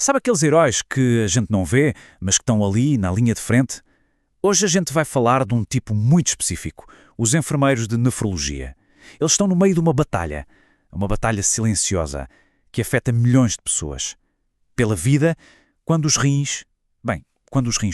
Sabe aqueles heróis que a gente não vê, mas que estão ali na linha de frente? Hoje a gente vai falar de um tipo muito específico, os enfermeiros de nefrologia. Eles estão no meio de uma batalha silenciosa, que afeta milhões de pessoas. Pela vida, quando os rins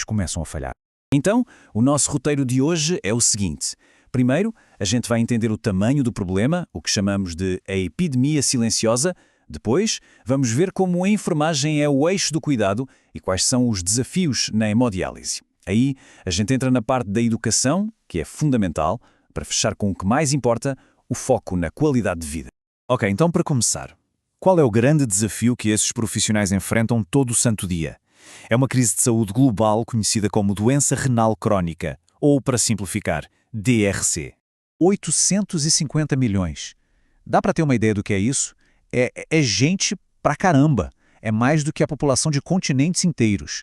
começam a falhar. Então, o nosso roteiro de hoje é o seguinte. Primeiro, a gente vai entender o tamanho do problema, o que chamamos de a epidemia silenciosa. Depois, vamos ver como a enfermagem é o eixo do cuidado e quais são os desafios na hemodiálise. Aí, a gente entra na parte da educação, que é fundamental, para fechar com o que mais importa, o foco na qualidade de vida. Ok, então para começar, qual é o grande desafio que esses profissionais enfrentam todo o santo dia? É uma crise de saúde global conhecida como doença renal crónica, ou, para simplificar, DRC. 850 milhões. Dá para ter uma ideia do que é isso? É gente pra caramba. É mais do que a população de continentes inteiros.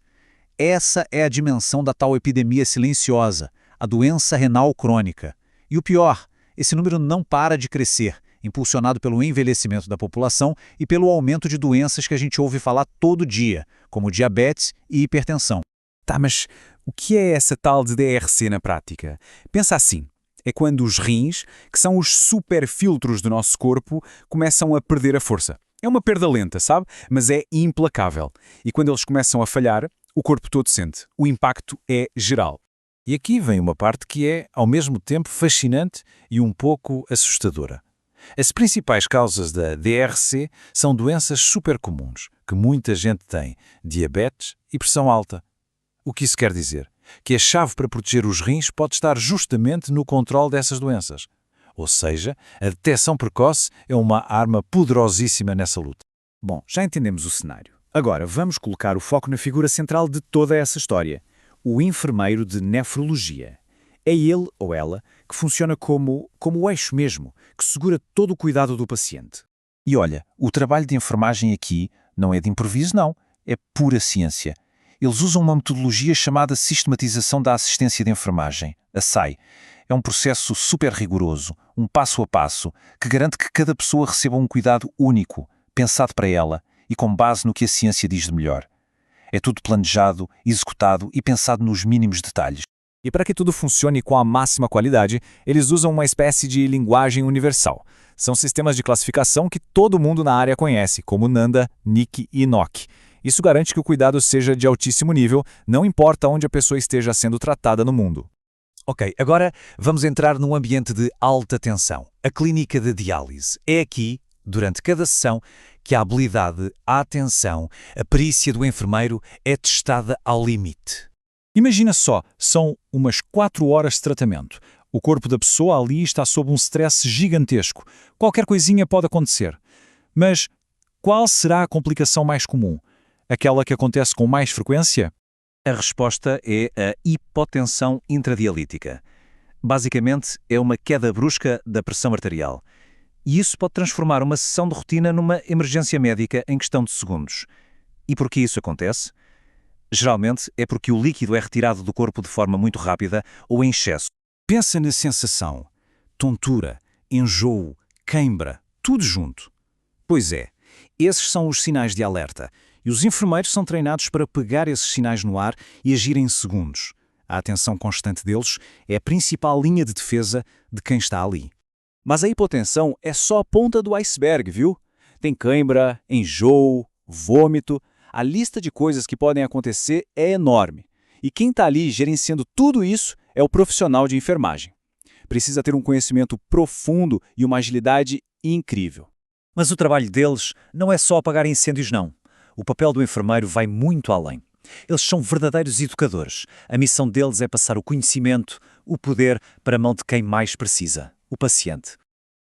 Essa é a dimensão da tal epidemia silenciosa, a doença renal crônica. E o pior, esse número não para de crescer, impulsionado pelo envelhecimento da população e pelo aumento de doenças que a gente ouve falar todo dia, como diabetes e hipertensão. Tá, mas o que é essa tal de DRC na prática? Pensa assim, é quando os rins, que são os superfiltros do nosso corpo, começam a perder a força. É uma perda lenta, sabe? Mas é implacável. E quando eles começam a falhar, o corpo todo sente. O impacto é geral. E aqui vem uma parte que é, ao mesmo tempo, fascinante e um pouco assustadora. As principais causas da DRC são doenças supercomuns, que muita gente tem, diabetes e pressão alta. O que isso quer dizer? Que a chave para proteger os rins pode estar justamente no controle dessas doenças. Ou seja, a detecção precoce é uma arma poderosíssima nessa luta. Bom, já entendemos o cenário. Agora, vamos colocar o foco na figura central de toda essa história, o enfermeiro de nefrologia. É ele ou ela que funciona como o eixo mesmo, que segura todo o cuidado do paciente. E olha, o trabalho de enfermagem aqui não é de improviso, não. É pura ciência. Eles usam uma metodologia chamada Sistematização da Assistência de Enfermagem, a SAI. É um processo super rigoroso, um passo a passo, que garante que cada pessoa receba um cuidado único, pensado para ela e com base no que a ciência diz de melhor. É tudo planejado, executado e pensado nos mínimos detalhes. E para que tudo funcione com a máxima qualidade, eles usam uma espécie de linguagem universal. São sistemas de classificação que todo mundo na área conhece, como NANDA, NIC e NOC. Isso garante que o cuidado seja de altíssimo nível, não importa onde a pessoa esteja sendo tratada no mundo. Ok, agora vamos entrar num ambiente de alta tensão, a clínica de diálise. É aqui, durante cada sessão, que a habilidade, a atenção, a perícia do enfermeiro é testada ao limite. Imagina só, são umas 4 horas de tratamento. O corpo da pessoa ali está sob um stress gigantesco. Qualquer coisinha pode acontecer. Mas qual será a complicação mais comum? Aquela que acontece com mais frequência? A resposta é a hipotensão intradialítica. Basicamente, é uma queda brusca da pressão arterial. E isso pode transformar uma sessão de rotina numa emergência médica em questão de segundos. E por que isso acontece? Geralmente é porque o líquido é retirado do corpo de forma muito rápida ou em excesso. Pensa na sensação, tontura, enjoo, queimbra, tudo junto. Pois é, esses são os sinais de alerta. E os enfermeiros são treinados para pegar esses sinais no ar e agir em segundos. A atenção constante deles é a principal linha de defesa de quem está ali. Mas a hipotensão é só a ponta do iceberg, viu? Tem cãibra, enjoo, vômito. A lista de coisas que podem acontecer é enorme. E quem está ali gerenciando tudo isso é o profissional de enfermagem. Precisa ter um conhecimento profundo e uma agilidade incrível. Mas o trabalho deles não é só apagar incêndios, não. O papel do enfermeiro vai muito além. Eles são verdadeiros educadores. A missão deles é passar o conhecimento, o poder para a mão de quem mais precisa, o paciente.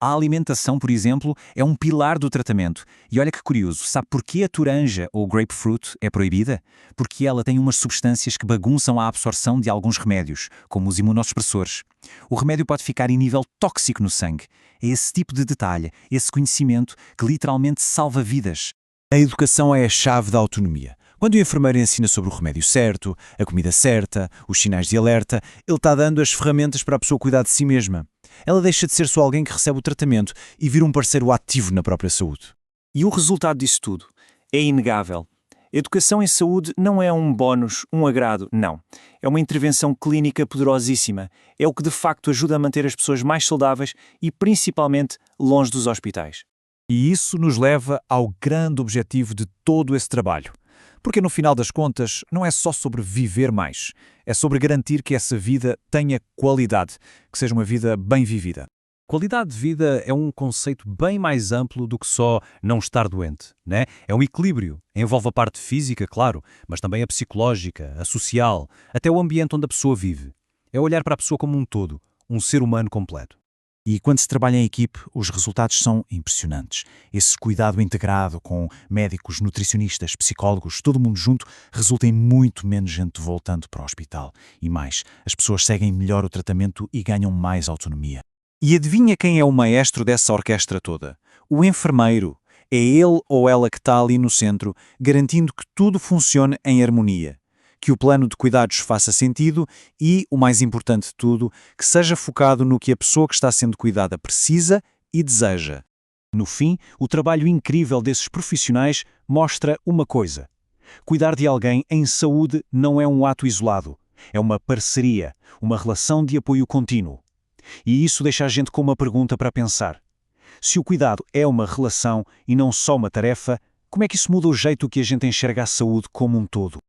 A alimentação, por exemplo, é um pilar do tratamento. E olha que curioso, sabe porquê a toranja ou grapefruit é proibida? Porque ela tem umas substâncias que bagunçam a absorção de alguns remédios, como os imunossupressores. O remédio pode ficar em nível tóxico no sangue. É esse tipo de detalhe, esse conhecimento, que literalmente salva vidas. A educação é a chave da autonomia. Quando o enfermeiro ensina sobre o remédio certo, a comida certa, os sinais de alerta, ele está dando as ferramentas para a pessoa cuidar de si mesma. Ela deixa de ser só alguém que recebe o tratamento e vira um parceiro ativo na própria saúde. E o resultado disso tudo é inegável. Educação em saúde não é um bónus, um agrado, não. É uma intervenção clínica poderosíssima. É o que de facto ajuda a manter as pessoas mais saudáveis e principalmente longe dos hospitais. E isso nos leva ao grande objetivo de todo esse trabalho. Porque no final das contas, não é só sobre viver mais, é sobre garantir que essa vida tenha qualidade, que seja uma vida bem vivida. Qualidade de vida é um conceito bem mais amplo do que só não estar doente, né? É um equilíbrio. Envolve a parte física, claro, mas também a psicológica, a social, até o ambiente onde a pessoa vive. É olhar para a pessoa como um todo, um ser humano completo. E quando se trabalha em equipe, os resultados são impressionantes. Esse cuidado integrado com médicos, nutricionistas, psicólogos, todo mundo junto, resulta em muito menos gente voltando para o hospital. E mais, as pessoas seguem melhor o tratamento e ganham mais autonomia. E adivinha quem é o maestro dessa orquestra toda? O enfermeiro. É ele ou ela que está ali no centro, garantindo que tudo funcione em harmonia. Que o plano de cuidados faça sentido e, o mais importante de tudo, que seja focado no que a pessoa que está sendo cuidada precisa e deseja. No fim, o trabalho incrível desses profissionais mostra uma coisa. Cuidar de alguém em saúde não é um ato isolado. É uma parceria, uma relação de apoio contínuo. E isso deixa a gente com uma pergunta para pensar. Se o cuidado é uma relação e não só uma tarefa, como é que isso muda o jeito que a gente enxerga a saúde como um todo?